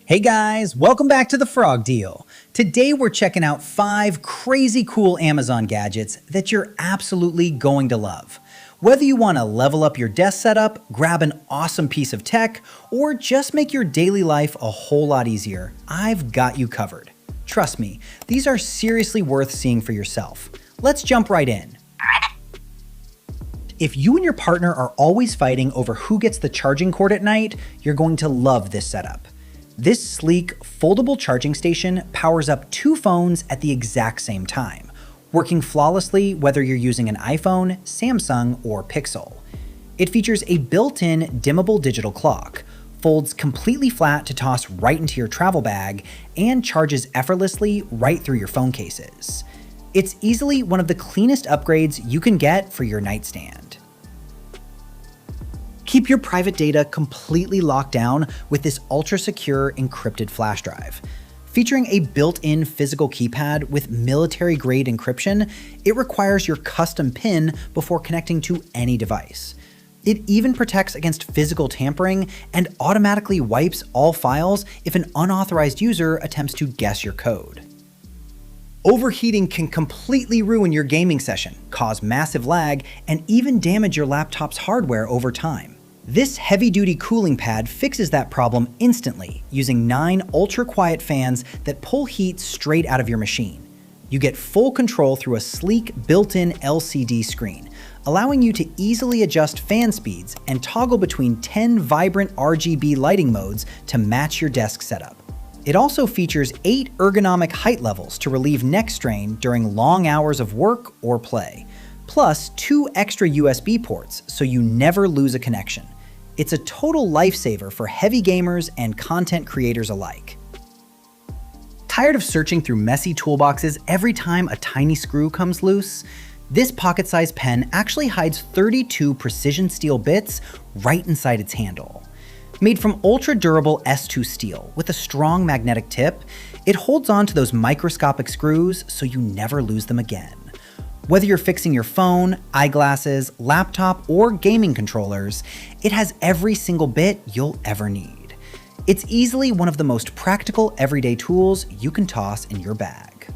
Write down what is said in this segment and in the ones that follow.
Hey guys, welcome back to the Frog Deal. Today we're checking out 5 crazy cool Amazon gadgets that you're absolutely going to love. Whether you want to level up your desk setup, grab an awesome piece of tech, or just make your daily life a whole lot easier, I've got you covered. Trust me, these are seriously worth seeing for yourself. Let's jump right in. If you and your partner are always fighting over who gets the charging cord at night, you're going to love this setup. This sleek, foldable charging station powers up 2 phones at the exact same time, working flawlessly whether you're using an iPhone, Samsung, or Pixel. It features a built-in dimmable digital clock, folds completely flat to toss right into your travel bag, and charges effortlessly right through your phone cases. It's easily one of the cleanest upgrades you can get for your nightstand. Keep your private data completely locked down with this ultra-secure encrypted flash drive. Featuring a built-in physical keypad with military-grade encryption, it requires your custom PIN before connecting to any device. It even protects against physical tampering and automatically wipes all files if an unauthorized user attempts to guess your code. Overheating can completely ruin your gaming session, cause massive lag, and even damage your laptop's hardware over time. This heavy-duty cooling pad fixes that problem instantly using 9 ultra-quiet fans that pull heat straight out of your machine. You get full control through a sleek built-in LCD screen, allowing you to easily adjust fan speeds and toggle between 10 vibrant RGB lighting modes to match your desk setup. It also features 8 ergonomic height levels to relieve neck strain during long hours of work or play, plus 2 extra USB ports so you never lose a connection. It's a total lifesaver for heavy gamers and content creators alike. Tired of searching through messy toolboxes every time a tiny screw comes loose? This pocket-sized pen actually hides 32 precision steel bits right inside its handle. Made from ultra-durable S2 steel with a strong magnetic tip, it holds on to those microscopic screws so you never lose them again. Whether you're fixing your phone, eyeglasses, laptop, or gaming controllers, it has every single bit you'll ever need. It's easily one of the most practical everyday tools you can toss in your bag.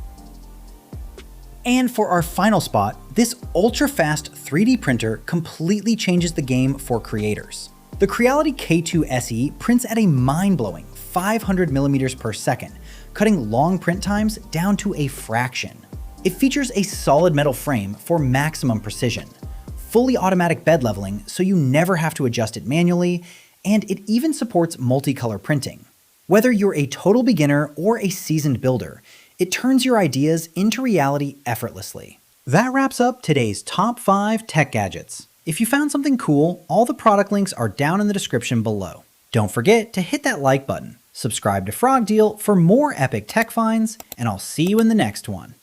And for our final spot, this ultra-fast 3D printer completely changes the game for creators. The Creality K2 SE prints at a mind-blowing 500 millimeters per second, cutting long print times down to a fraction. It features a solid metal frame for maximum precision, fully automatic bed leveling so you never have to adjust it manually, and it even supports multicolor printing. Whether you're a total beginner or a seasoned builder, it turns your ideas into reality effortlessly. That wraps up today's top 5 tech gadgets. If you found something cool, all the product links are down in the description below. Don't forget to hit that like button, subscribe to Frog Deal for more epic tech finds, and I'll see you in the next one.